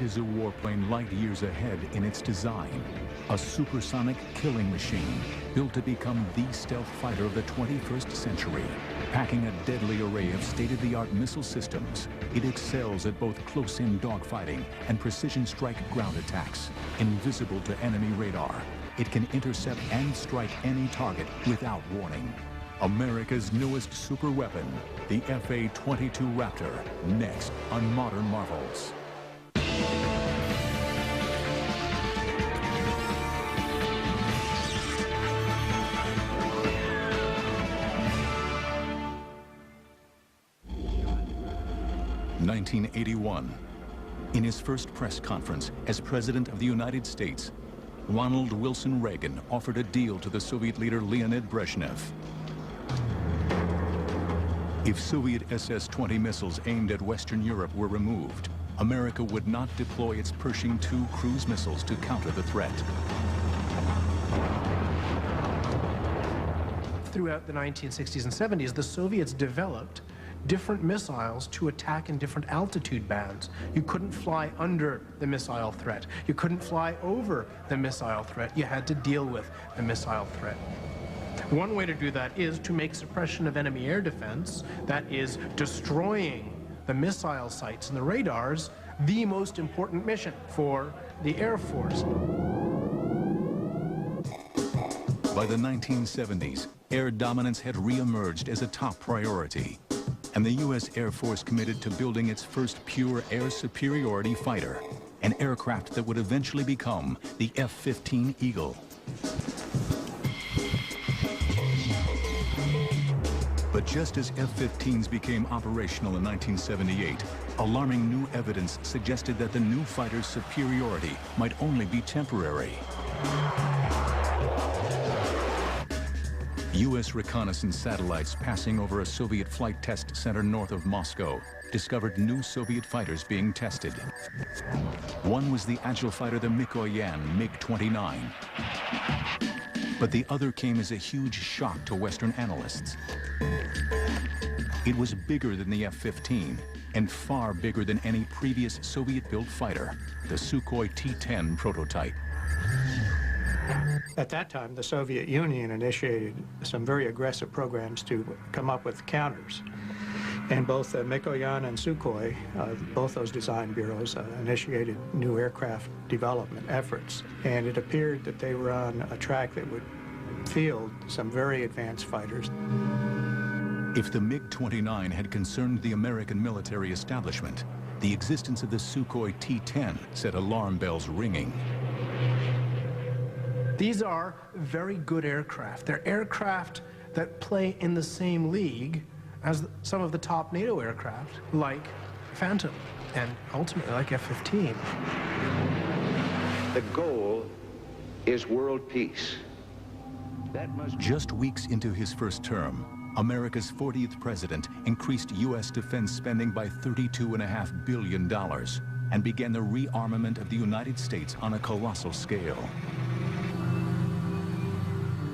It is a warplane light years ahead in its design. A supersonic killing machine built to become the stealth fighter of the 21st century. Packing a deadly array of state-of-the-art missile systems, it excels at both close-in dogfighting and precision strike ground attacks. Invisible to enemy radar, it can intercept and strike any target without warning. America's newest superweapon, the FA-22 Raptor, next on Modern Marvels. (1981). In his first press conference as President of the United States, Ronald Wilson Reagan offered a deal to the Soviet leader Leonid Brezhnev. If Soviet SS-20 missiles aimed at Western Europe were removed, America would not deploy its Pershing II cruise missiles to counter the threat. Throughout the 1960s and 70s, the Soviets developed different missiles to attack in different altitude bands. You couldn't fly under the missile threat. You couldn't fly over the missile threat. You had to deal with the missile threat. One way to do that is to make suppression of enemy air defense, that is destroying the missile sites and the radars, the most important mission for the Air Force. By the 1970s, air dominance had re-emerged as a top priority, and the U.S. Air Force committed to building its first pure air superiority fighter, an aircraft that would eventually become the F-15 Eagle. But just as F-15s became operational in 1978, alarming new evidence suggested that the new fighter's superiority might only be temporary. U.S. reconnaissance satellites passing over a Soviet flight test center north of Moscow discovered new Soviet fighters being tested. One was the agile fighter, the Mikoyan MiG-29. But the other came as a huge shock to Western analysts. It was bigger than the F-15 and far bigger than any previous Soviet-built fighter, the Sukhoi T-10 prototype. At that time, the Soviet Union initiated some very aggressive programs to come up with counters. And both Mikoyan and Sukhoi, both those design bureaus, initiated new aircraft development efforts. And it appeared that they were on a track that would field some very advanced fighters. If the MiG-29 had concerned the American military establishment, the existence of the Sukhoi T-10 set alarm bells ringing. These are very good aircraft. They're aircraft that play in the same league as some of the top NATO aircraft, like Phantom, and ultimately like F-15. The goal is world peace. Just weeks into his first term, America's 40th president increased U.S. defense spending by $32.5 billion and began the rearmament of the United States on a colossal scale.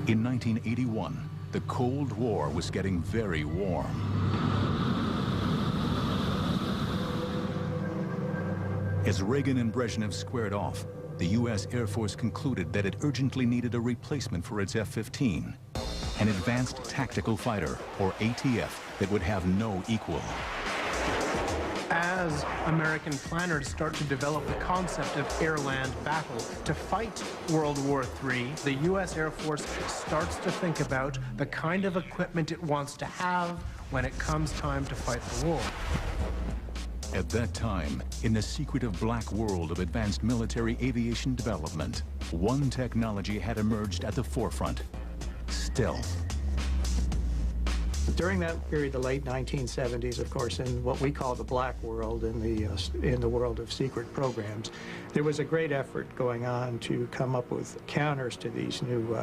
In 1981, the Cold War was getting very warm. As Reagan and Brezhnev squared off, the U.S. Air Force concluded that it urgently needed a replacement for its F-15, an advanced tactical fighter, or ATF, that would have no equal. As American planners start to develop the concept of air-land battle to fight World War III, the U.S. Air Force starts to think about the kind of equipment it wants to have when it comes time to fight the war. At that time, in the secretive black world of advanced military aviation development, one technology had emerged at the forefront: stealth. During that period, the late 1970s, of course, in what we call the black world, in the world of secret programs, there was a great effort going on to come up with counters to these new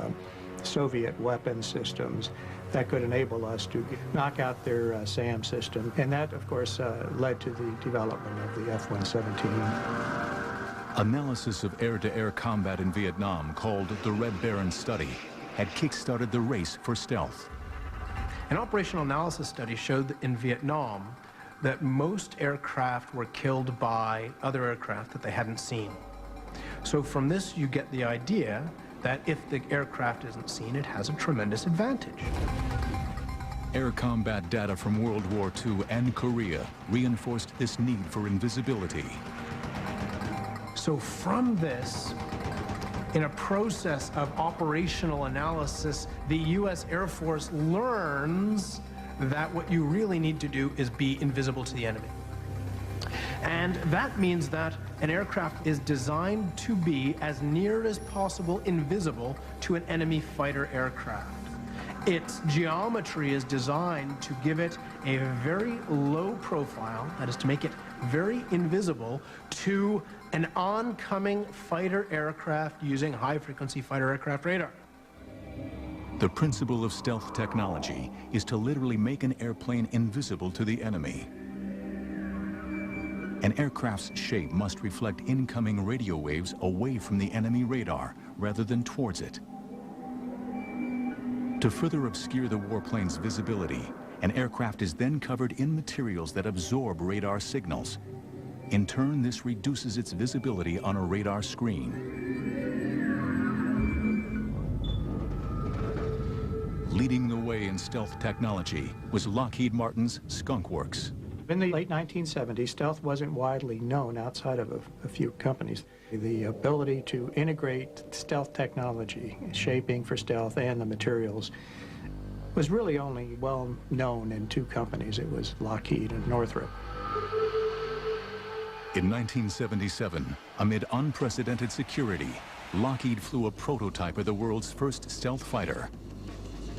Soviet weapon systems that could enable us to knock out their SAM system. And that, of course, led to the development of the F-117. Analysis of air-to-air combat in Vietnam, called the Red Baron Study, had kick-started the race for stealth. An operational analysis study showed that in Vietnam, that most aircraft were killed by other aircraft that they hadn't seen. So from this, you get the idea that if the aircraft isn't seen, it has a tremendous advantage. Air combat data from World War II and Korea reinforced this need for invisibility. So from this, in a process of operational analysis, the U.S. Air Force learns that what you really need to do is be invisible to the enemy. And that means that an aircraft is designed to be as near as possible invisible to an enemy fighter aircraft. Its geometry is designed to give it a very low profile, that is to make it very invisible to an oncoming fighter aircraft using high-frequency fighter aircraft radar. The principle of stealth technology is to literally make an airplane invisible to the enemy. An aircraft's shape must reflect incoming radio waves away from the enemy radar rather than towards it. To further obscure the warplane's visibility, an aircraft is then covered in materials that absorb radar signals. In turn, this reduces its visibility on a radar screen. Leading the way in stealth technology was Lockheed Martin's Skunk Works. In the late 1970s, stealth wasn't widely known outside of a few companies. The ability to integrate stealth technology, shaping for stealth, and the materials was really only well known in two companies. It was Lockheed and Northrop. In 1977, amid unprecedented security, Lockheed flew a prototype of the world's first stealth fighter.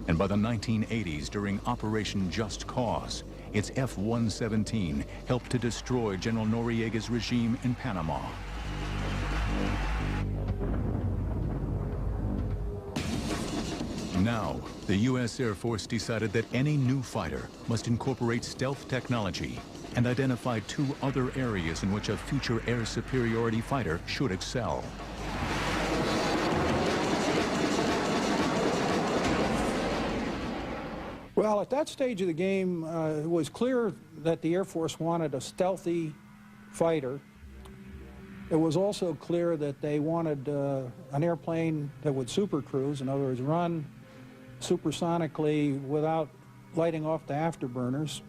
And by the 1980s, during Operation Just Cause, its F-117 helped to destroy General Noriega's regime in Panama. Now, the U.S. Air Force decided that any new fighter must incorporate stealth technology and identified two other areas in which a future air superiority fighter should excel. Well, at that stage of the game, it was clear that the Air Force wanted a stealthy fighter. It was also clear that they wanted an airplane that would supercruise, in other words, run supersonically without lighting off the afterburners.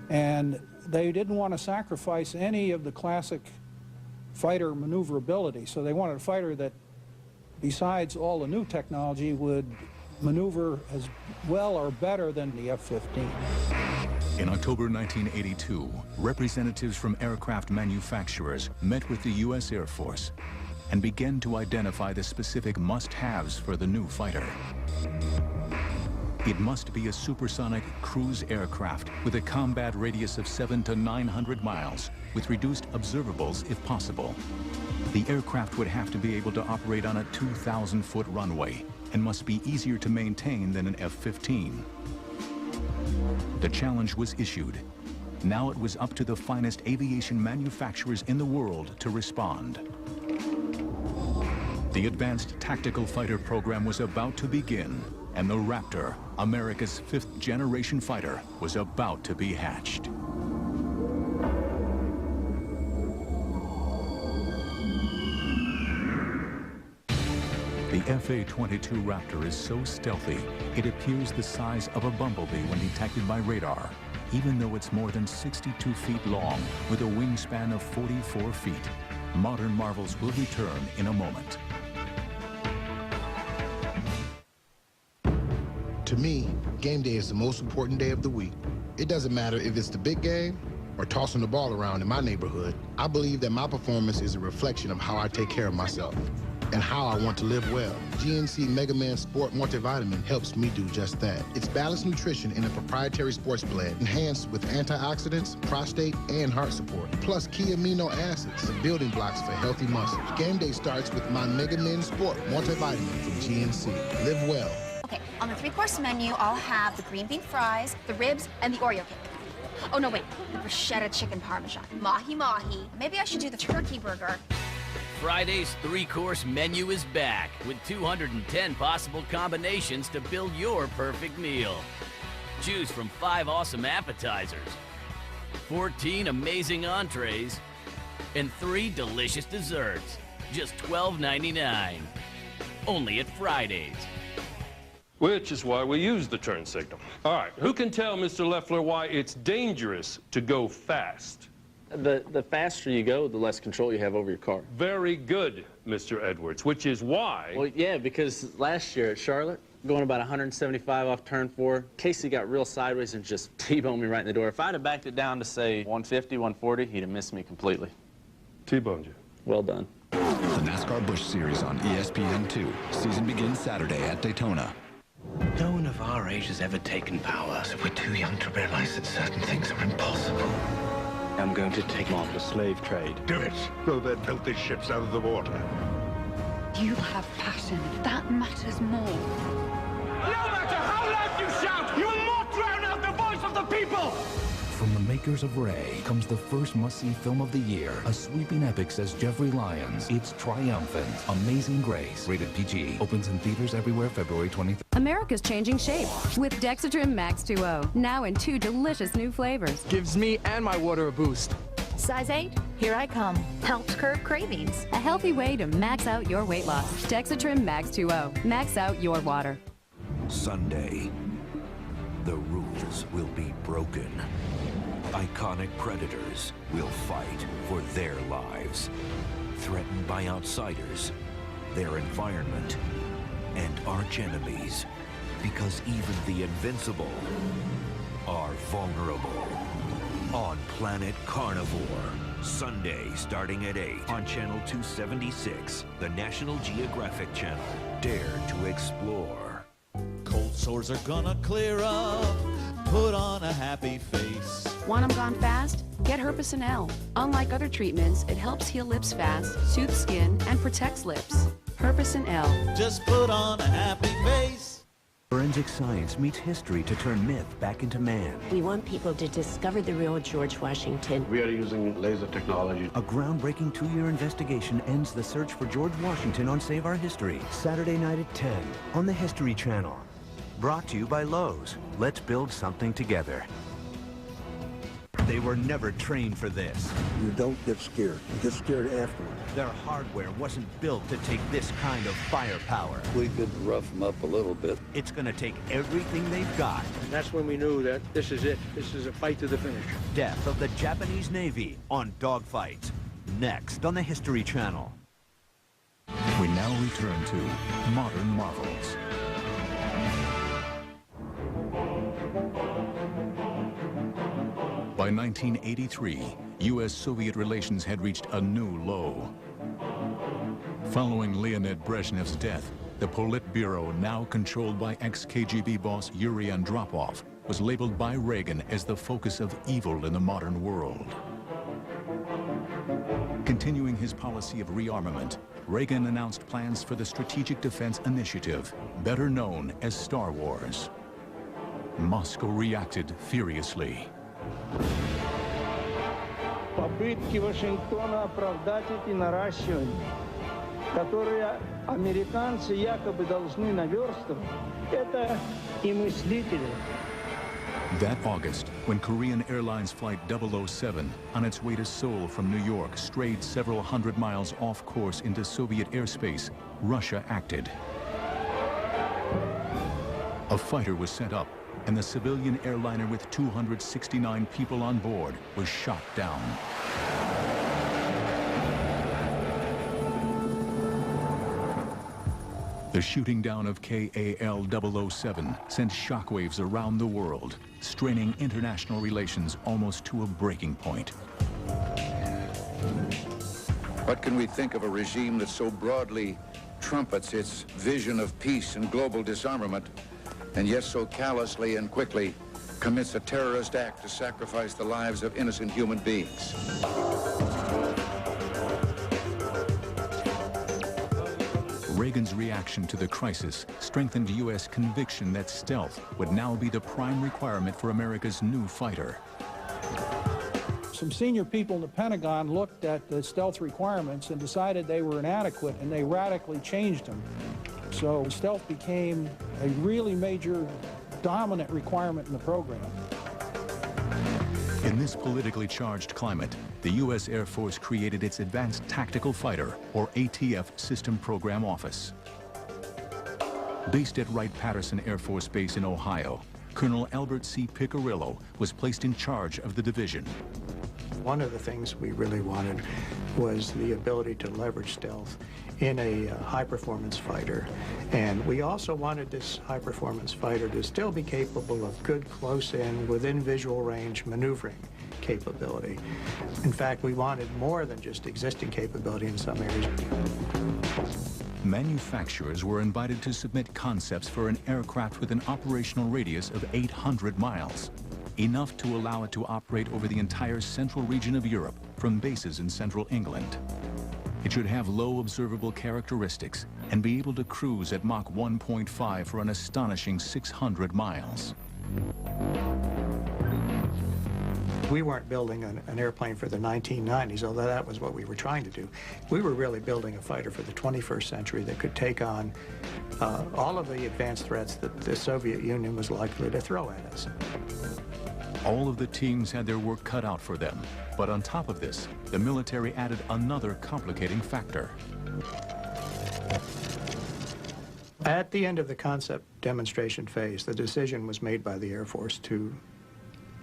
And they didn't want to sacrifice any of the classic fighter maneuverability. So they wanted a fighter that, besides all the new technology, would maneuver as well or better than the F-15. In October 1982, representatives from aircraft manufacturers met with the U.S. Air Force and began to identify the specific must-haves for the new fighter. It must be a supersonic cruise aircraft with a combat radius of 700 to 900 miles, with reduced observables if possible. The aircraft would have to be able to operate on a 2,000-foot runway and must be easier to maintain than an F-15. The challenge was issued. Now it was up to the finest aviation manufacturers in the world to respond. The Advanced Tactical Fighter program was about to begin, and the Raptor, America's fifth-generation fighter, was about to be hatched. The FA-22 Raptor is so stealthy, it appears the size of a bumblebee when detected by radar, even though it's more than 62 feet long with a wingspan of 44 feet. Modern marvels will return in a moment. To me, game day is the most important day of the week. It doesn't matter if it's the big game or tossing the ball around in my neighborhood. I believe that my performance is a reflection of how I take care of myself and how I want to live well. GNC Mega Man Sport Multivitamin helps me do just that. It's balanced nutrition in a proprietary sports blend, enhanced with antioxidants, prostate, and heart support, plus key amino acids, the building blocks for healthy muscles. Game day starts with my Mega Man Sport Multivitamin from GNC. Live well. Okay, on the three-course menu, I'll have the green bean fries, the ribs, and the Oreo cake. Oh, no, wait, the bruschetta chicken parmesan, mahi-mahi. Maybe I should do the turkey burger. Friday's three-course menu is back with 210 possible combinations to build your perfect meal. Choose from 5 awesome appetizers, 14 amazing entrees, and 3 delicious desserts. Just $12.99. Only at Fridays. Which is why we use the turn signal. All right, who can tell Mr. Leffler why it's dangerous to go fast? The faster you go, the less control you have over your car. Very good, Mr. Edwards, which is why... Well, yeah, because last year at Charlotte, going about 175 off turn 4, Casey got real sideways and just T-boned me right in the door. If I'd have backed it down to, say, 150, 140, he'd have missed me completely. T-boned you. Well done. The NASCAR Busch Series on ESPN2. Season begins Saturday at Daytona. No one of our age has ever taken power, so we're too young to realize that certain things are impossible. I'm going to take on the slave trade. Do it. Throw their filthy ships out of the water. You have passion. That matters more. No matter how loud you shout, you will not drown out the voice of the people! From the makers of Ray comes the first must-see film of the year. A sweeping epic, says Jeffrey Lyons. It's triumphant. Amazing Grace. Rated PG. Opens in theaters everywhere February 23rd. America's changing shape with Dexatrim Max 2.0. Now in 2 delicious new flavors. Gives me and my water a boost. Size 8, here I come. Helps curb cravings. A healthy way to max out your weight loss. Dexatrim Max 2.0. Max out your water. Sunday, the rules will be broken. Iconic predators will fight for their lives, threatened by outsiders, their environment, and arch enemies, because even the invincible are vulnerable. On Planet Carnivore, Sunday starting at 8 on Channel 276, the National Geographic Channel. Dare to explore. Cold sores are gonna clear up. Put on a happy face. Want them gone fast? Get Herpecin L. Unlike other treatments, it helps heal lips fast, soothes skin, and protects lips. Herpecin L. Just put on a happy face. Forensic science meets history to turn myth back into man. We want people to discover the real George Washington. We are using laser technology. A groundbreaking 2-year investigation ends the search for George Washington on Save Our History. Saturday night at 10 on the History Channel. Brought to you by Lowe's. Let's build something together. They were never trained for this. You don't get scared. You get scared afterwards. Their hardware wasn't built to take this kind of firepower. We could rough them up a little bit. It's going to take everything they've got. And that's when we knew that this is it. This is a fight to the finish. Death of the Japanese Navy on Dogfights. Next on the History Channel. We now return to Modern Marvels. By 1983, U.S.-Soviet relations had reached a new low. Following Leonid Brezhnev's death, the Politburo, now controlled by ex-KGB boss Yuri Andropov, was labeled by Reagan as the focus of evil in the modern world. Continuing his policy of rearmament, Reagan announced plans for the Strategic Defense Initiative, better known as Star Wars. Moscow reacted furiously. Попытки Вашингтона оправдать эти наращивания, которые американцы якобы должны наверстывать, это и мыслители. That August, when Korean Airlines Flight 007, on its way to Seoul from New York, strayed several hundred miles off course into Soviet airspace, Russia acted. A fighter was sent up, and the civilian airliner with 269 people on board was shot down. The shooting down of KAL-007 sent shockwaves around the world, straining international relations almost to a breaking point. What can we think of a regime that so broadly trumpets its vision of peace and global disarmament, and yet so callously and quickly commits a terrorist act to sacrifice the lives of innocent human beings? Reagan's reaction to the crisis strengthened U.S. conviction that stealth would now be the prime requirement for America's new fighter. Some senior people in the Pentagon looked at the stealth requirements and decided they were inadequate, and they radically changed them. So stealth became a really major, dominant requirement in the program. In this politically charged climate, the U.S. Air Force created its Advanced Tactical Fighter, or ATF, System Program Office. Based at Wright-Patterson Air Force Base in Ohio, Colonel Albert C. Piccirillo was placed in charge of the division. One of the things we really wanted was the ability to leverage stealth in a high-performance fighter. And we also wanted this high-performance fighter to still be capable of good close-in, within visual range maneuvering capability. In fact, we wanted more than just existing capability in some areas. Manufacturers were invited to submit concepts for an aircraft with an operational radius of 800 miles, enough to allow it to operate over the entire central region of Europe from bases in central England. It should have low observable characteristics and be able to cruise at Mach 1.5 for an astonishing 600 miles. We weren't building an airplane for the 1990s, although that was what we were trying to do. We were really building a fighter for the 21st century that could take on all of the advanced threats that the Soviet Union was likely to throw at us. All of the teams had their work cut out for them, but on top of this, the military added another complicating factor. At the end of the concept demonstration phase, the decision was made by the Air Force to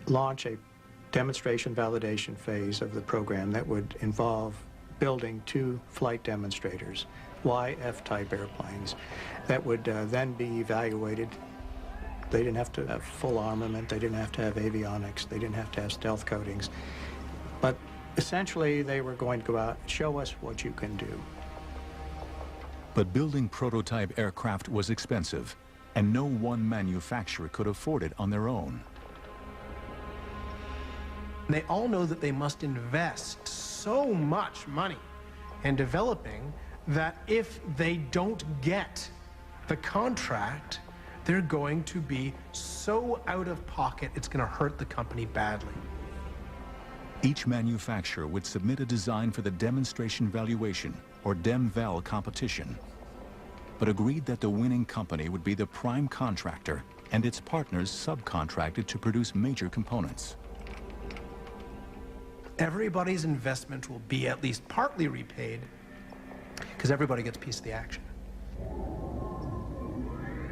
launch a demonstration validation phase of the program that would involve building 2 flight demonstrators, YF-type airplanes, that would then be evaluated. They didn't have to have full armament, they didn't have to have avionics, they didn't have to have stealth coatings, but essentially they were going to go out and show us what you can do. But building prototype aircraft was expensive, and no one manufacturer could afford it on their own. They all know that they must invest so much money in developing that if they don't get the contract, they're going to be so out of pocket, it's going to hurt the company badly. Each manufacturer would submit a design for the demonstration valuation, or DEM-VAL competition, but agreed that the winning company would be the prime contractor and its partners subcontracted to produce major components. Everybody's investment will be at least partly repaid because everybody gets a piece of the action.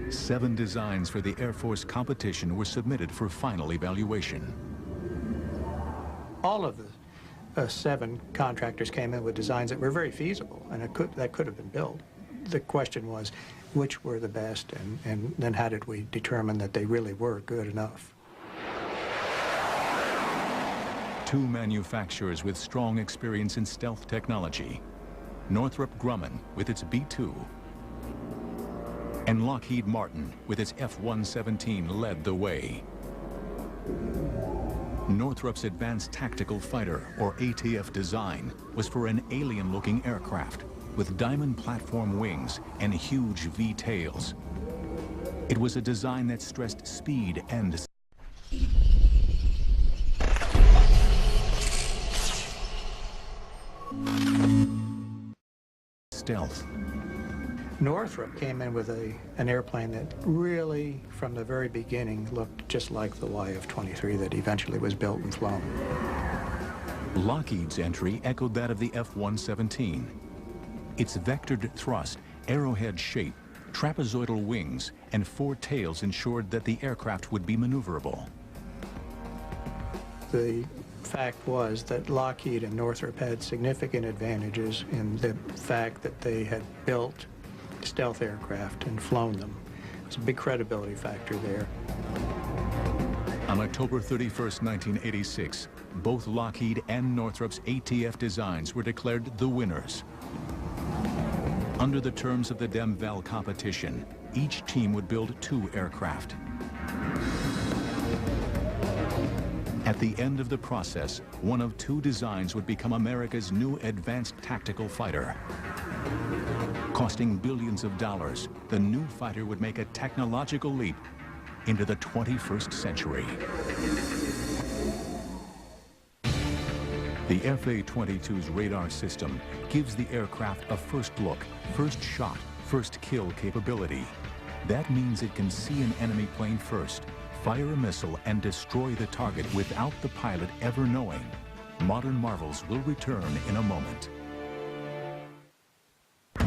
7 designs for the Air Force competition were submitted for final evaluation. All of the 7 contractors came in with designs that were very feasible, and that could have been built. The question was, which were the best, and then how did we determine that they really were good enough? 2 manufacturers with strong experience in stealth technology, Northrop Grumman with its B-2, and Lockheed Martin with its F-117 led the way. Northrop's Advanced Tactical Fighter, or ATF design, was for an alien-looking aircraft with diamond platform wings and huge V-tails. It was a design that stressed speed and stealth. Northrop came in with an airplane that really, from the very beginning, looked just like the YF-23 that eventually was built and flown. Lockheed's entry echoed that of the F-117. Its vectored thrust, arrowhead shape, trapezoidal wings, and 4 tails ensured that the aircraft would be maneuverable. The fact was that Lockheed and Northrop had significant advantages in the fact that they had built stealth aircraft and flown them. There's a big credibility factor there. On October 31st, 1986, both Lockheed and Northrop's ATF designs were declared the winners. Under the terms of the DEM-VAL competition, each team would build 2 aircraft. At the end of the process, one of 2 designs would become America's new advanced tactical fighter. Costing billions of dollars, the new fighter would make a technological leap into the 21st century. The FA-22's radar system gives the aircraft a first look, first shot, first kill capability. That means it can see an enemy plane first, fire a missile and destroy the target without the pilot ever knowing. Modern marvels will return in a moment.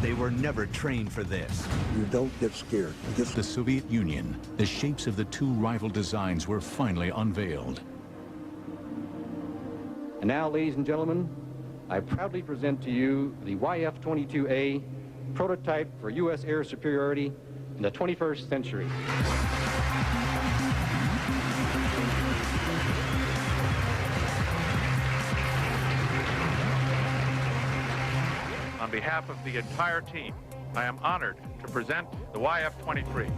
They were never trained for this. You don't get scared. The Soviet Union, the shapes of the two rival designs were finally unveiled. And now, ladies and gentlemen, I proudly present to you the YF-22A, prototype for U.S. air superiority in the 21st century. On behalf of the entire team, I am honored to present the YF-23.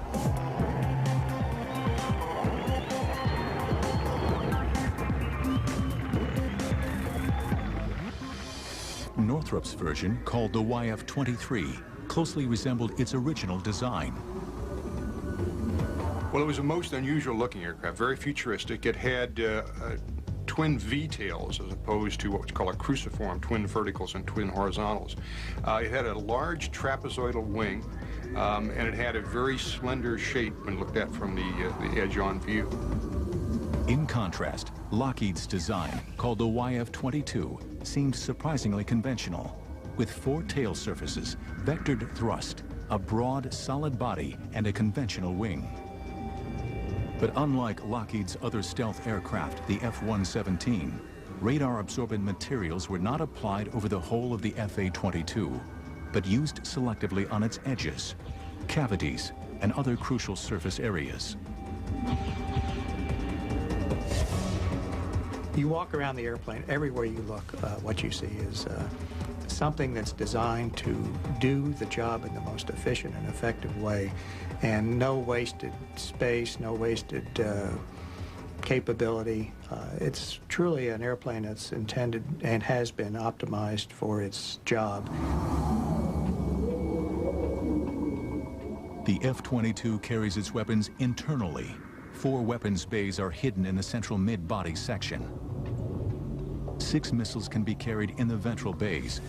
Northrop's version, called the YF-23, closely resembled its original design. Well, it was a most unusual looking aircraft, very futuristic. It had twin V-tails as opposed to what we call a cruciform, twin verticals and twin horizontals. It had a large trapezoidal wing, and it had a very slender shape when looked at from the edge-on view. In contrast, Lockheed's design, called the YF-22, seemed surprisingly conventional, with 4 tail surfaces, vectored thrust, a broad, solid body, and a conventional wing. But unlike Lockheed's other stealth aircraft, the F-117, radar-absorbent materials were not applied over the whole of the FA-22, but used selectively on its edges, cavities, and other crucial surface areas. You walk around the airplane, everywhere you look, what you see is something that's designed to do the job in the most efficient and effective way, and no wasted space, no wasted capability. It's truly an airplane that's intended and has been optimized for its job. The F-22 carries its weapons internally. 4 weapons bays are hidden in the central mid-body section. 6 missiles can be carried in the ventral bays,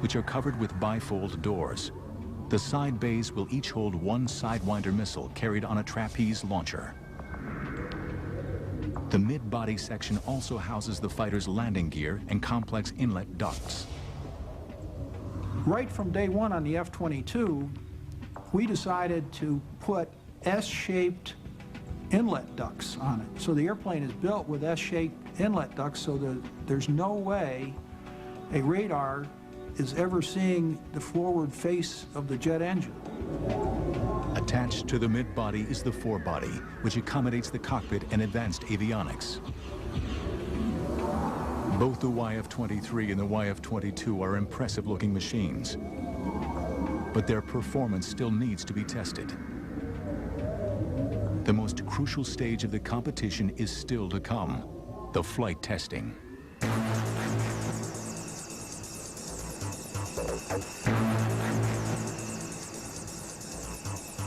which are covered with bifold doors. The side bays will each hold 1 Sidewinder missile carried on a trapeze launcher. The mid-body section also houses the fighter's landing gear and complex inlet ducts. Right from day one on the F-22, we decided to put S-shaped inlet ducts on it. So the airplane is built with S-shaped inlet ducts so that there's no way a radar is ever seeing the forward face of the jet engine. Attached to the mid-body is the forebody, which accommodates the cockpit and advanced avionics. Both the YF-23 and the YF-22 are impressive-looking machines, but their performance still needs to be tested. The most crucial stage of the competition is still to come, the flight testing.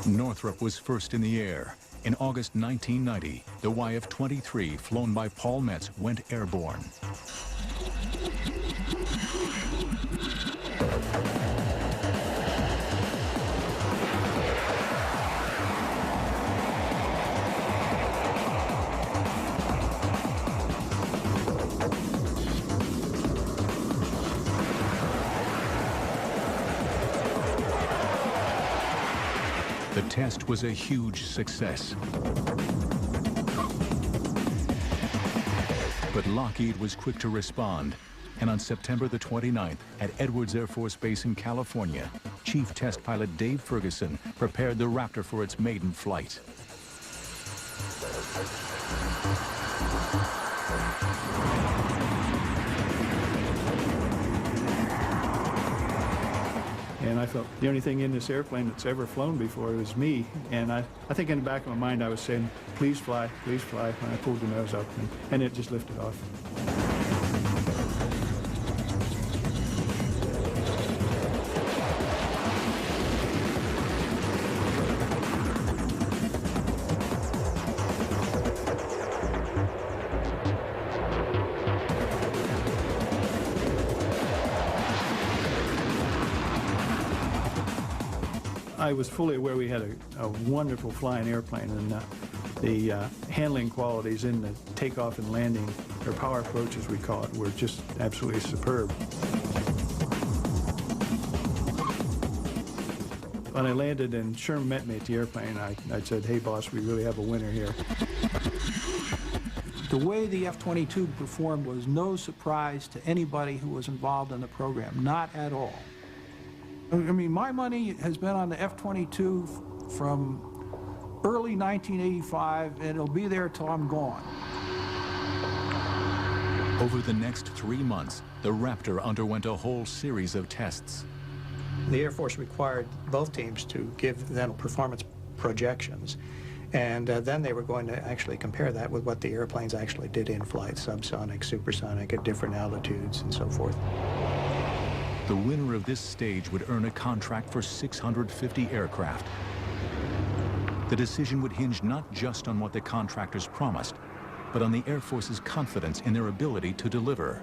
Northrop was first in the air. In August 1990, the YF-23, flown by Paul Metz, went airborne. The test was a huge success. But Lockheed was quick to respond, and on September the 29th, at Edwards Air Force Base in California, Chief Test Pilot Dave Ferguson prepared the Raptor for its maiden flight. And I felt the only thing in this airplane that's ever flown before was me. And I think in the back of my mind I was saying, please fly, when I pulled the nose up, and it just lifted off. I was fully aware we had a wonderful flying airplane, and The handling qualities in the takeoff and landing, or power approach as we call it, were just absolutely superb. When I landed and Sherman met me at the airplane, I said, "Hey boss, we really have a winner here." The way the F-22 performed was no surprise to anybody who was involved in the program, not at all. I mean, my money has been on the F-22 from early 1985, and it'll be there till I'm gone. Over the next 3 months, the Raptor underwent a whole series of tests. The Air Force required both teams to give them performance projections, and then they were going to actually compare that with what the airplanes actually did in flight, subsonic, supersonic, at different altitudes, and so forth. The winner of this stage would earn a contract for 650 aircraft. The decision would hinge not just on what the contractors promised, but on the Air Force's confidence in their ability to deliver.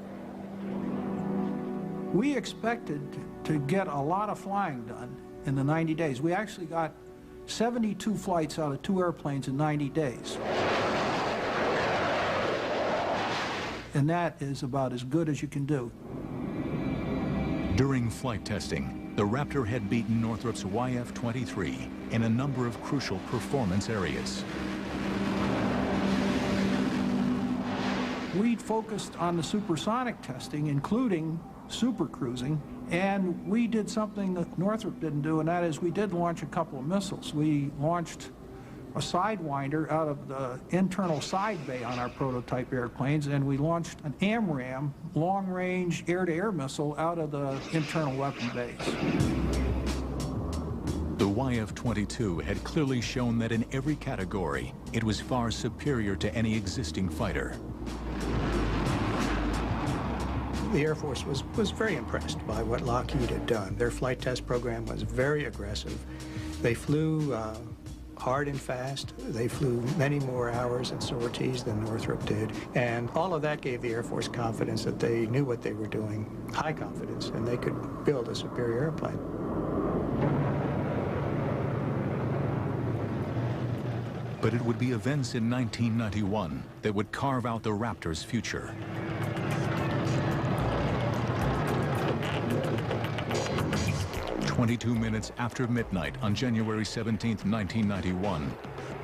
We expected to get a lot of flying done in the 90 days. We actually got 72 flights out of 2 airplanes in 90 days. And that is about as good as you can do. During flight testing, the Raptor had beaten Northrop's YF-23 in a number of crucial performance areas. We focused on the supersonic testing, including supercruising, and we did something that Northrop didn't do, and that is we did launch a couple of missiles. We launched a Sidewinder out of the internal side bay on our prototype airplanes, and we launched an AMRAAM, long-range air-to-air missile, out of the internal weapon bays. The YF-22 had clearly shown that in every category, it was far superior to any existing fighter. The Air Force was very impressed by what Lockheed had done. Their flight test program was very aggressive. They flew hard and fast. They flew many more hours and sorties than Northrop did. And all of that gave the Air Force confidence that they knew what they were doing, high confidence, and they could build a superior airplane. But it would be events in 1991 that would carve out the Raptor's future. "22 minutes after midnight on January 17, 1991,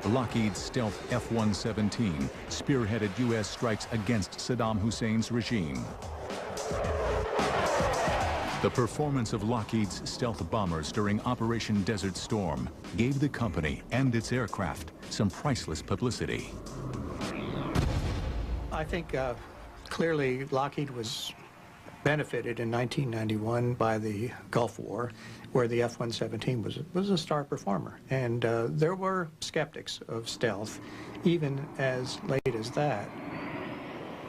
Lockheed's stealth F-117 spearheaded U.S. strikes against Saddam Hussein's regime. The performance of Lockheed's stealth bombers during Operation Desert Storm gave the company and its aircraft some priceless publicity. I think clearly Lockheed was benefited in 1991 by the Gulf War, where the F-117 was a star performer. And there were skeptics of stealth, even as late as that.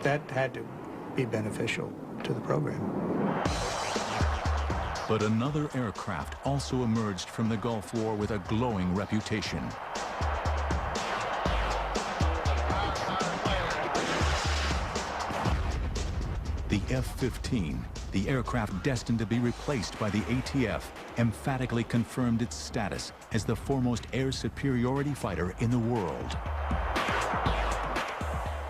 That had to be beneficial to the program. But another aircraft also emerged from the Gulf War with a glowing reputation. The F-15, the aircraft destined to be replaced by the ATF, emphatically confirmed its status as the foremost air superiority fighter in the world.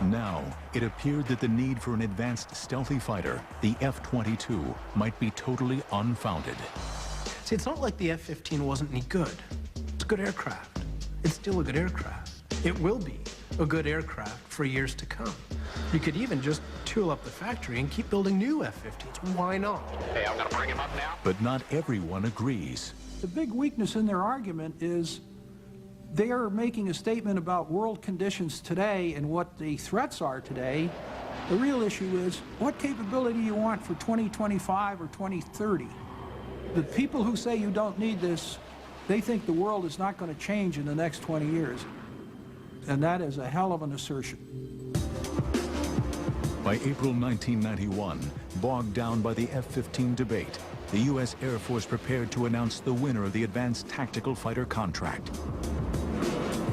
Now, it appeared that the need for an advanced stealthy fighter, the F-22, might be totally unfounded. See, it's not like the F-15 wasn't any good. It's a good aircraft. It's still a good aircraft. It will be a good aircraft for years to come. You could even just tool up the factory and keep building new F-15s. Why not? Hey, I'm gonna bring him up now. But not everyone agrees. The big weakness in their argument is they are making a statement about world conditions today and what the threats are today. The real issue is what capability you want for 2025 or 2030. The people who say you don't need this, they think the world is not going to change in the next 20 years. And that is a hell of an assertion. By April 1991, bogged down by the F-15 debate, the U.S. Air Force prepared to announce the winner of the Advanced Tactical Fighter contract.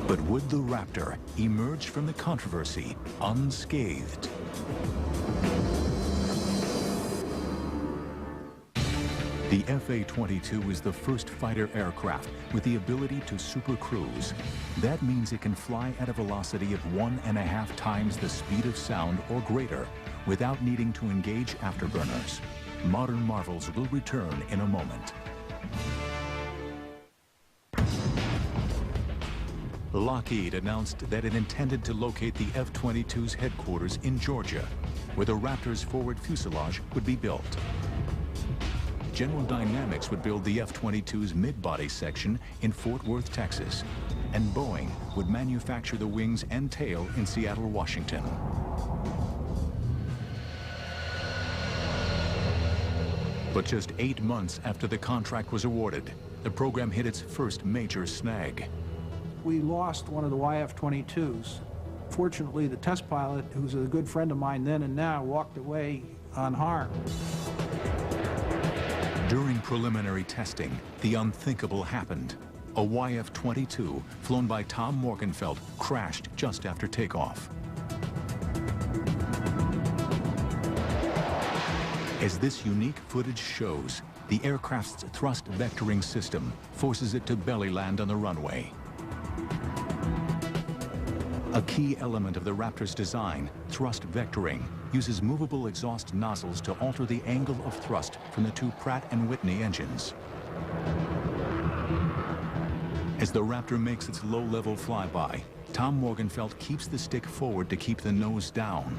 But would the Raptor emerge from the controversy unscathed? The FA-22 is the first fighter aircraft with the ability to supercruise. That means it can fly at a velocity of 1.5 times the speed of sound or greater without needing to engage afterburners. Modern marvels will return in a moment. Lockheed announced that it intended to locate the F-22's headquarters in Georgia, where the Raptor's forward fuselage would be built. General Dynamics would build the F-22's mid-body section in Fort Worth, Texas, and Boeing would manufacture the wings and tail in Seattle, Washington. But just 8 months after the contract was awarded, the program hit its first major snag. We lost one of the YF-22s. Fortunately, the test pilot, who's a good friend of mine then and now, walked away unharmed. During preliminary testing, the unthinkable happened. A YF-22, flown by Tom Morgenfeld, crashed just after takeoff. As this unique footage shows, the aircraft's thrust vectoring system forces it to belly land on the runway. A key element of the Raptor's design, thrust vectoring, uses movable exhaust nozzles to alter the angle of thrust from the two Pratt & Whitney engines. As the Raptor makes its low-level flyby, Tom Morgenfeld keeps the stick forward to keep the nose down.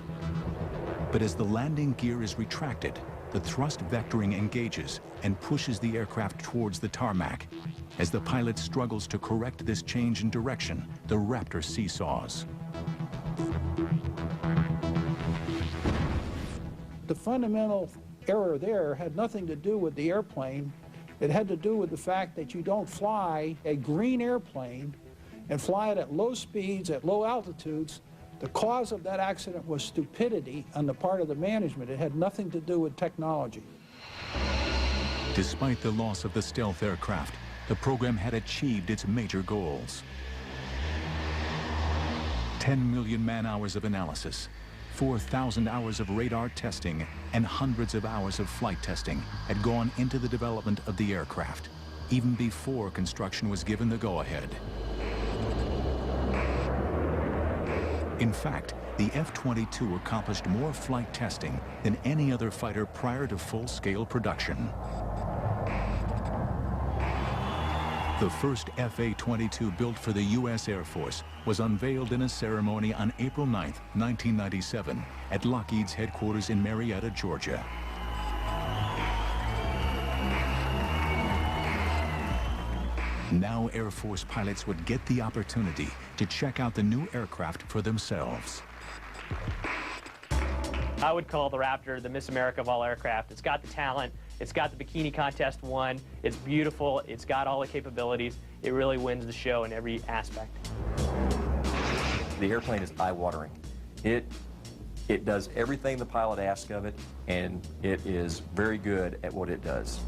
But as the landing gear is retracted, the thrust vectoring engages and pushes the aircraft towards the tarmac. As the pilot struggles to correct this change in direction, the Raptor seesaws. The fundamental error there had nothing to do with the airplane. It had to do with the fact that you don't fly a green airplane and fly it at low speeds, at low altitudes. The cause of that accident was stupidity on the part of the management. It had nothing to do with technology. Despite the loss of the stealth aircraft, the program had achieved its major goals. 10 million man-hours of analysis, 4,000 hours of radar testing, and hundreds of hours of flight testing had gone into the development of the aircraft, even before construction was given the go-ahead. In fact, the F-22 accomplished more flight testing than any other fighter prior to full-scale production. The first FA-22 built for the U.S. Air Force was unveiled in a ceremony on April 9, 1997, at Lockheed's headquarters in Marietta, Georgia. Now Air Force pilots would get the opportunity to check out the new aircraft for themselves. I would call the Raptor the Miss America of all aircraft. It's got the talent, it's got the bikini contest won, it's beautiful, it's got all the capabilities. It really wins the show in every aspect. The airplane is eye-watering. It does everything the pilot asks of it, and it is very good at what it does.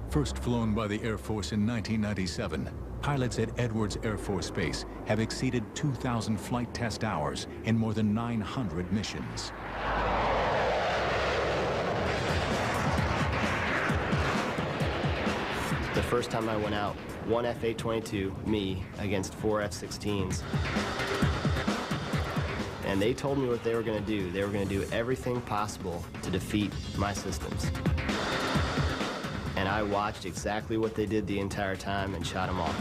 First flown by the Air Force in 1997, pilots at Edwards Air Force Base have exceeded 2,000 flight test hours in more than 900 missions. The first time I went out, one FA-22, me, against 4 F-16s. And they told me what they were going to do. They were going to do everything possible to defeat my systems. And I watched exactly what they did the entire time and shot them off.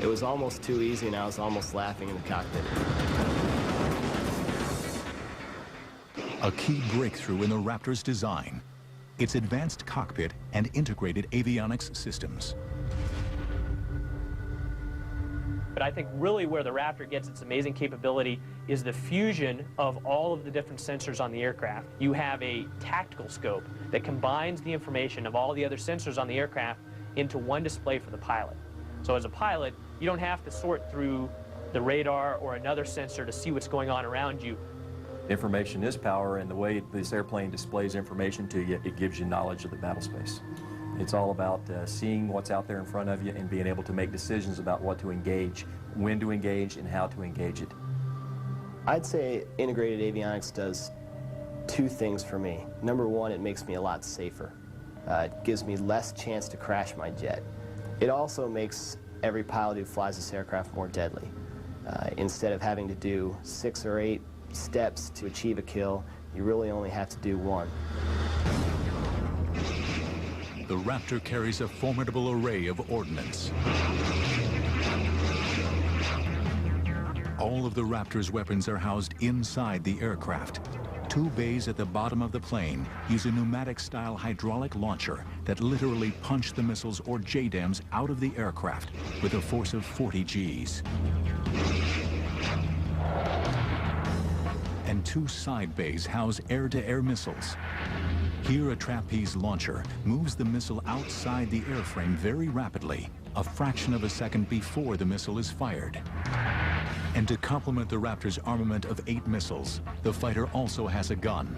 It was almost too easy, and I was almost laughing in the cockpit. A key breakthrough in the Raptor's design, its advanced cockpit and integrated avionics systems. But I think really where the Raptor gets its amazing capability is the fusion of all of the different sensors on the aircraft. You have a tactical scope that combines the information of all the other sensors on the aircraft into one display for the pilot. So as a pilot, you don't have to sort through the radar or another sensor to see what's going on around you. Information is power, and the way this airplane displays information to you, it gives you knowledge of the battle space. It's all about seeing what's out there in front of you and being able to make decisions about what to engage, when to engage, and how to engage it. I'd say integrated avionics does two things for me. Number one, it makes me a lot safer. It gives me less chance to crash my jet. It also makes every pilot who flies this aircraft more deadly. Instead of having to do 6 or 8 steps to achieve a kill, you really only have to do one. The Raptor carries a formidable array of ordnance. All of the Raptor's weapons are housed inside the aircraft. 2 bays at the bottom of the plane use a pneumatic-style hydraulic launcher that literally punch the missiles or JDAMs out of the aircraft with a force of 40 Gs. And 2 side bays house air-to-air missiles. Here, a trapeze launcher moves the missile outside the airframe very rapidly, a fraction of a second before the missile is fired. And to complement the Raptor's armament of 8 missiles, the fighter also has a gun.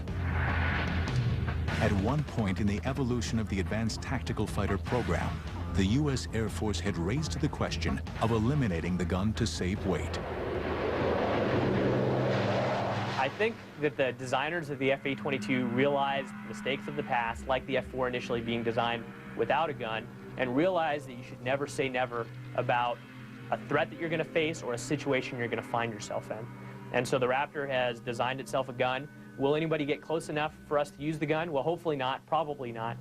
At one point in the evolution of the Advanced Tactical Fighter program, the U.S. Air Force had raised the question of eliminating the gun to save weight. I think that the designers of the F-A-22 realized mistakes of the past, like the F-4 initially being designed without a gun, and realized that you should never say never about a threat that you're going to face or a situation you're going to find yourself in. And so the Raptor has designed itself a gun. Will anybody get close enough for us to use the gun? Well, hopefully not, probably not.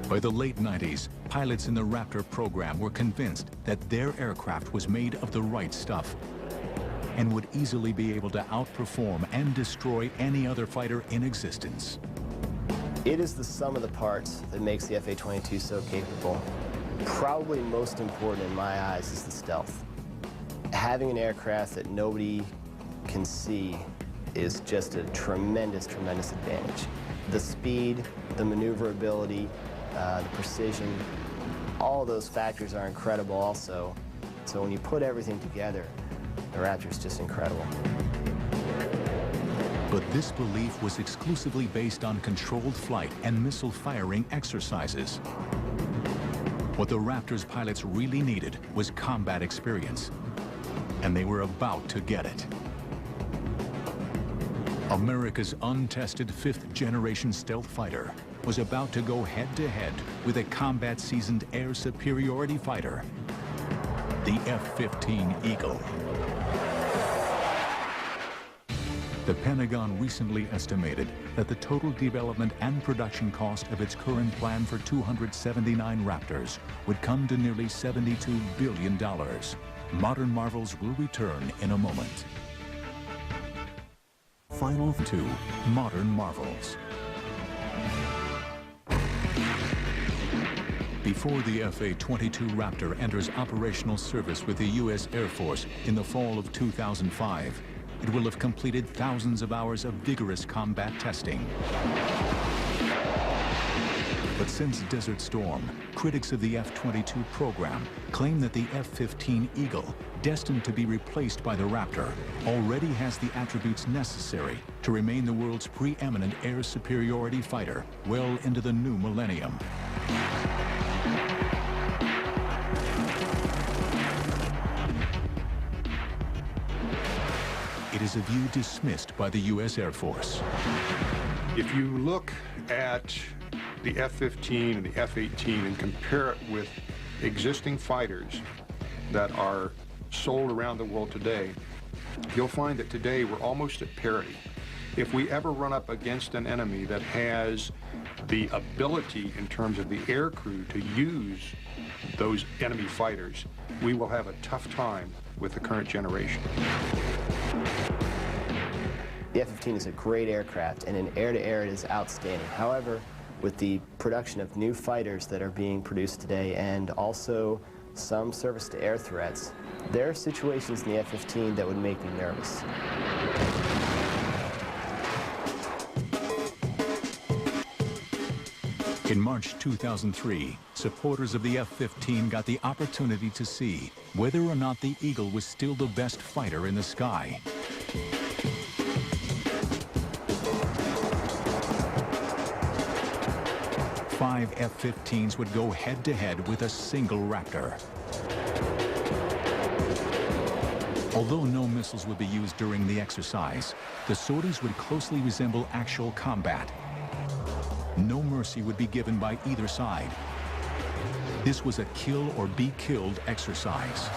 By the late 90s, pilots in the Raptor program were convinced that their aircraft was made of the right stuff and would easily be able to outperform and destroy any other fighter in existence. It is the sum of the parts that makes the F-A-22 so capable. Probably most important in my eyes is the stealth. Having an aircraft that nobody can see is just a tremendous, tremendous advantage. The speed, the maneuverability, the precision, all those factors are incredible also. So when you put everything together, the Raptor is just incredible. But this belief was exclusively based on controlled flight and missile firing exercises. What the Raptor's pilots really needed was combat experience, and they were about to get it. America's untested 5th-generation stealth fighter was about to go head-to-head with a combat-seasoned air superiority fighter, the F-15 Eagle. The Pentagon recently estimated that the total development and production cost of its current plan for 279 Raptors would come to nearly $72 billion. Modern Marvels will return in a moment. Final 2, Modern Marvels. Before the F-A-22 Raptor enters operational service with the U.S. Air Force in the fall of 2005, it will have completed thousands of hours of vigorous combat testing. But since Desert Storm, critics of the F-22 program claim that the F-15 Eagle, destined to be replaced by the Raptor, already has the attributes necessary to remain the world's preeminent air superiority fighter well into the new millennium. It is a view dismissed by the U.S. Air Force. If you look at the F-15 and the F-18 and compare it with existing fighters that are sold around the world today, you'll find that today we're almost at parity. If we ever run up against an enemy that has the ability in terms of the air crew to use those enemy fighters, we will have a tough time with the current generation. The F-15 is a great aircraft, and in air-to-air it is outstanding. However, with the production of new fighters that are being produced today and also some surface-to-air threats, there are situations in the F-15 that would make me nervous. In March 2003, supporters of the F-15 got the opportunity to see whether or not the Eagle was still the best fighter in the sky. 5 F-15s would go head-to-head with a single Raptor. Although no missiles would be used during the exercise, the sorties would closely resemble actual combat. No mercy would be given by either side. This was a kill or be killed exercise.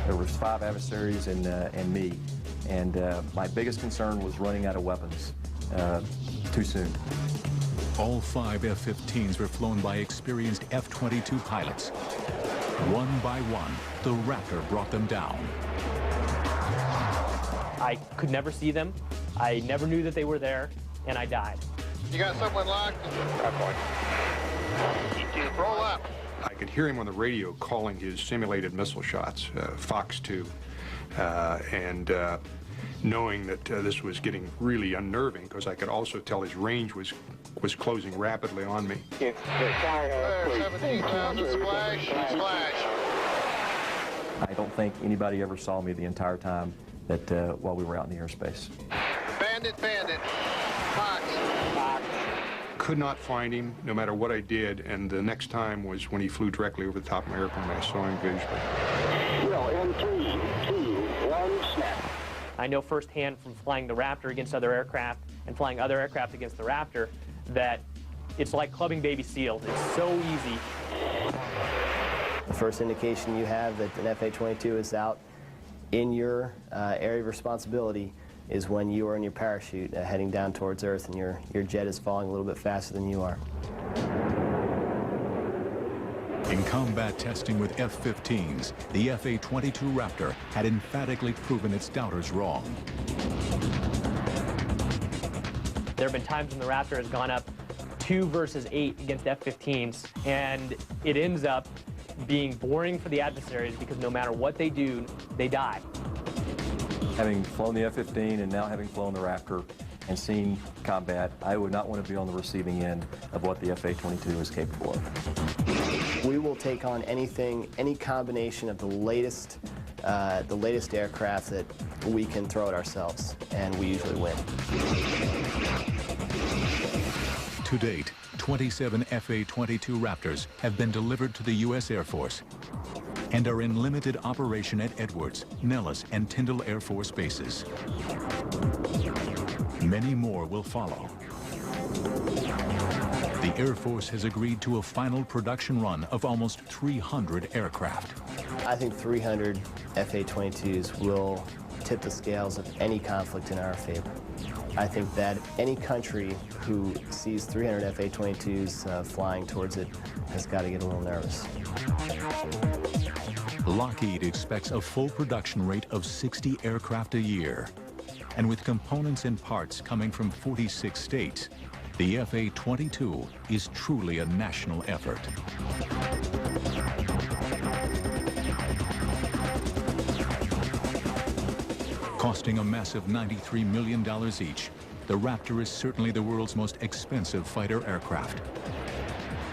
There was 5 adversaries and me, and my biggest concern was running out of weapons too soon. All 5 F-15s were flown by experienced F-22 pilots. One by one, the Raptor brought them down. I could never see them. I never knew that they were there, and I died. You got someone locked? Roll up. I could hear him on the radio calling his simulated missile shots, Fox 2, and knowing that this was getting really unnerving, because I could also tell his range was closing rapidly on me. There, 17,000, splash, splash. I don't think anybody ever saw me the entire time that while we were out in the airspace. Bandit, bandit. Fox. Fox. Could not find him, no matter what I did, and the next time was when he flew directly over the top of my airplane. I saw him visually. Well, in 3, 2, 1, snap. I know firsthand from flying the Raptor against other aircraft and flying other aircraft against the Raptor that it's like clubbing baby seals. It's so easy. The first indication you have that an F-A-22 is out in your area of responsibility is when you are in your parachute heading down towards Earth and your jet is falling a little bit faster than you are. In combat testing with F-15s, the F-A-22 Raptor had emphatically proven its doubters wrong. There have been times when the Raptor has gone up 2 versus 8 against F-15s, and it ends up being boring for the adversaries because no matter what they do, they die. Having flown the F-15 and now having flown the Raptor and seen combat, I would not want to be on the receiving end of what the F-A-22 is capable of. We will take on anything, any combination of the latest aircraft that we can throw at ourselves, and we usually win. To date, 27 F-A-22 Raptors have been delivered to the U.S. Air Force and are in limited operation at Edwards, Nellis, and Tyndall Air Force bases. Many more will follow. The Air Force has agreed to a final production run of almost 300 aircraft. I think 300 F-A-22s will tip the scales of any conflict in our favor. I think that any country who sees 300 F-A-22s flying towards it has got to get a little nervous. Lockheed expects a full production rate of 60 aircraft a year. And with components and parts coming from 46 states, the F-A-22 is truly a national effort. Costing a massive $93 million each, the Raptor is certainly the world's most expensive fighter aircraft.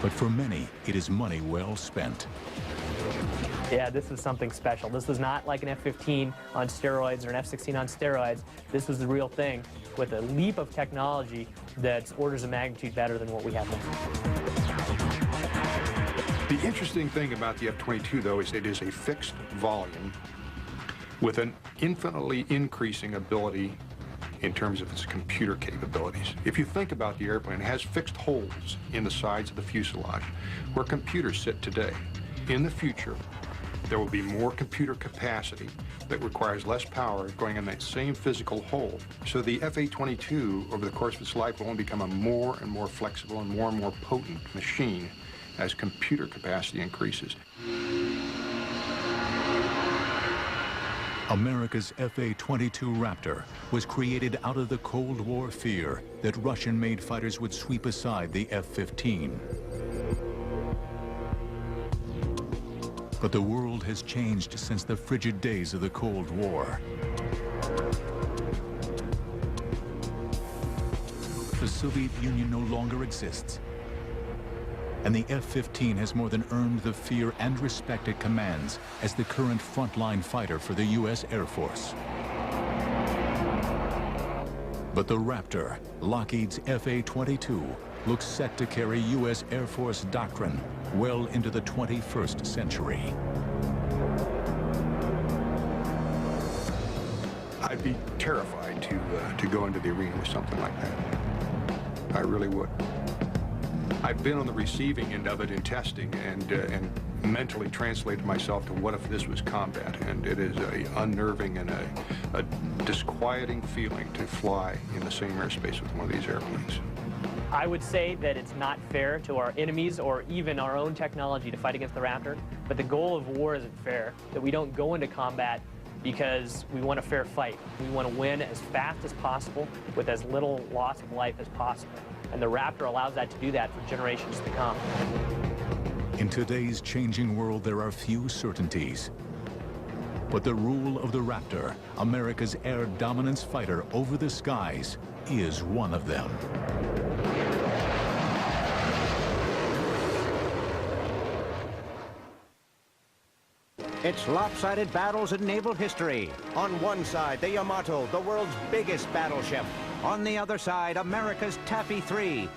But for many, it is money well spent. Yeah, this is something special. This is not like an F-15 on steroids or an F-16 on steroids. This is the real thing with a leap of technology that's orders of magnitude better than what we have now. The interesting thing about the F-22, though, is it is a fixed volume with an infinitely increasing ability in terms of its computer capabilities. If you think about the airplane, it has fixed holes in the sides of the fuselage where computers sit today. In the future, there will be more computer capacity that requires less power going in that same physical hole. So the F-A-22, over the course of its life, will only become a more and more flexible and more potent machine as computer capacity increases. America's F-A-22 Raptor was created out of the Cold War fear that Russian-made fighters would sweep aside the F-15. But the world has changed since the frigid days of the Cold War. The Soviet Union no longer exists, and the F-15 has more than earned the fear and respect it commands as the current frontline fighter for the U.S. Air Force. But the Raptor, Lockheed's F-A-22, looks set to carry U.S. Air Force doctrine well into the 21st century. I'd be terrified to go into the arena with something like that. I really would. I've been on the receiving end of it in testing and mentally translated myself to what if this was combat, and it is a unnerving and a disquieting feeling to fly in the same airspace with one of these airplanes. I would say that it's not fair to our enemies or even our own technology to fight against the Raptor, but the goal of war isn't fair, that we don't go into combat because we want a fair fight. We want to win as fast as possible with as little loss of life as possible. And the Raptor allows that to do that for generations to come. In today's changing world, there are few certainties. But the rule of the Raptor, America's air dominance fighter over the skies, is one of them. It's lopsided battles in naval history. On one side, the Yamato, the world's biggest battleship. On the other side, America's Taffy 3.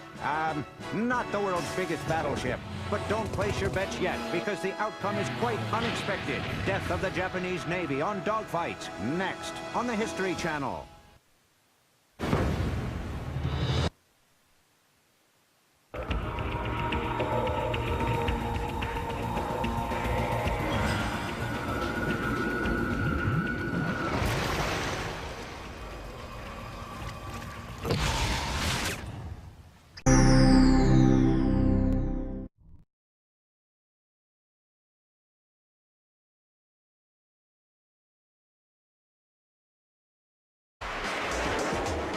Not the world's biggest battleship. But don't place your bets yet, because the outcome is quite unexpected. Death of the Japanese Navy on dogfights. Next, on the History Channel.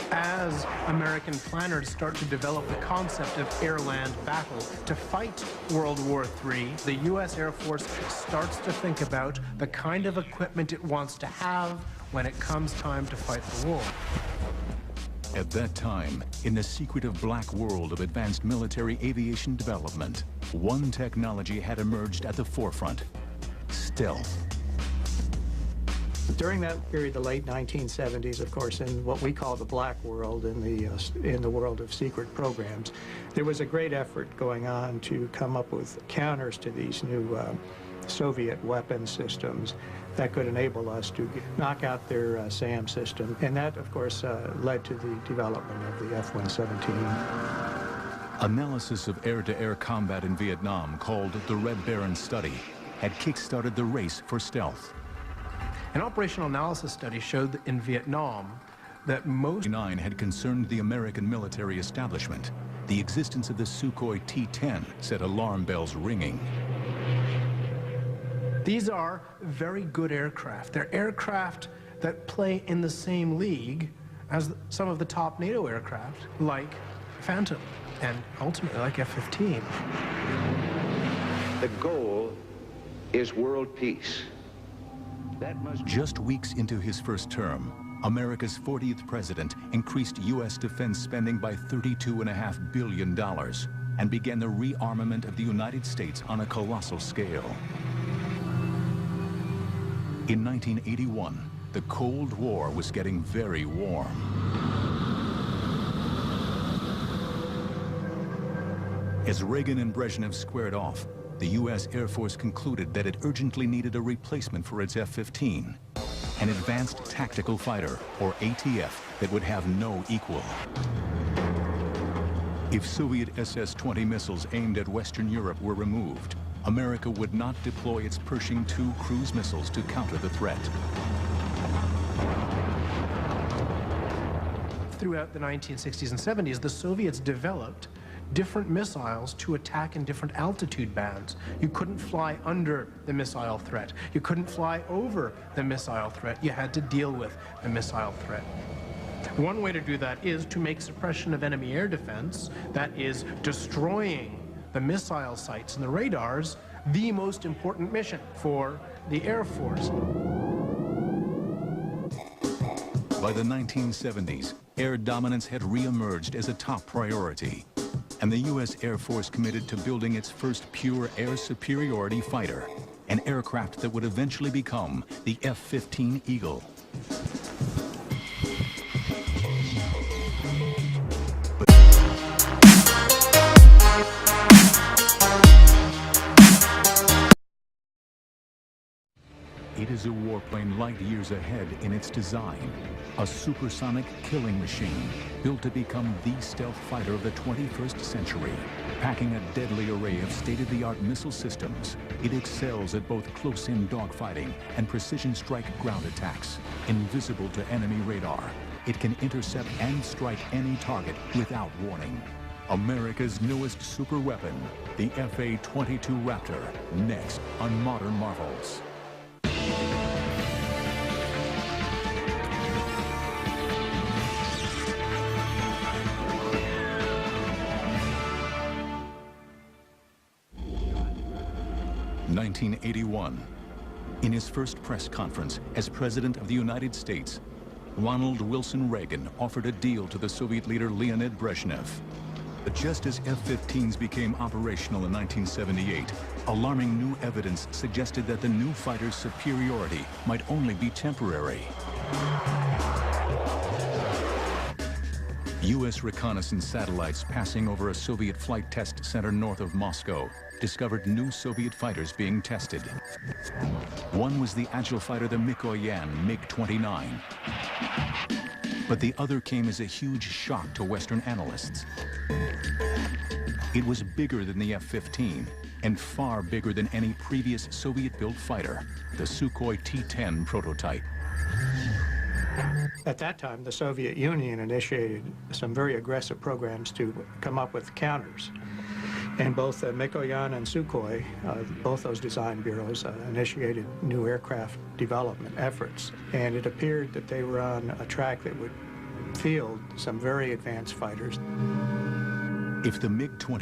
As American planners start to develop the concept of air-land battle to fight World War III, the U.S. Air Force starts to think about the kind of equipment it wants to have when it comes time to fight the war. At that time, in the secretive black world of advanced military aviation development, one technology had emerged at the forefront: stealth. During that period, the late 1970s, of course, in what we call the black world, in the world of secret programs, there was a great effort going on to come up with counters to these new Soviet weapon systems that could enable us to knock out their SAM system. And that, of course, led to the development of the F-117. Analysis of air-to-air combat in Vietnam, called the Red Baron Study, had kick-started the race for stealth. An operational analysis study showed that in Vietnam that most 9 had concerned the American military establishment. The existence of the Sukhoi T-10 set alarm bells ringing. These are very good aircraft. They're aircraft that play in the same league as some of the top NATO aircraft, like Phantom, and ultimately like F-15. The goal is world peace. Just weeks into his first term, America's 40th president increased U.S. defense spending by $32.5 billion and began the rearmament of the United States on a colossal scale. In 1981, the Cold War was getting very warm. As Reagan and Brezhnev squared off, the U.S. Air Force concluded that it urgently needed a replacement for its F-15, an advanced tactical fighter, or ATF, that would have no equal. If Soviet SS-20 missiles aimed at Western Europe were removed, America would not deploy its Pershing II cruise missiles to counter the threat. Throughout the 1960s and 70s, the Soviets developed different missiles to attack in different altitude bands. You couldn't fly under the missile threat. You couldn't fly over the missile threat. You had to deal with the missile threat. One way to do that is to make suppression of enemy air defense, that is, destroying the missile sites and the radars, the most important mission for the Air Force. By the 1970s, air dominance had re-emerged as a top priority, and the U.S. Air Force committed to building its first pure air superiority fighter, an aircraft that would eventually become the F-15 Eagle. It is a warplane light years ahead in its design. A supersonic killing machine built to become the stealth fighter of the 21st century. Packing a deadly array of state-of-the-art missile systems, it excels at both close-in dogfighting and precision strike ground attacks. Invisible to enemy radar, it can intercept and strike any target without warning. America's newest super weapon, the FA-22 Raptor, next on Modern Marvels. (1981). In his first press conference as President of the United States, Ronald Wilson Reagan offered a deal to the Soviet leader Leonid Brezhnev. But just as F-15s became operational in 1978, alarming new evidence suggested that the new fighter's superiority might only be temporary. U.S. reconnaissance satellites passing over a Soviet flight test center north of Moscow discovered new Soviet fighters being tested. One was the agile fighter, the Mikoyan MiG-29. But the other came as a huge shock to Western analysts. It was bigger than the F-15 and far bigger than any previous Soviet-built fighter, the Sukhoi T-10 prototype. At that time, the Soviet Union initiated some very aggressive programs to come up with counters. And both Mikoyan and Sukhoi, both those design bureaus, initiated new aircraft development efforts. And it appeared that they were on a track that would field some very advanced fighters. If the MiG-29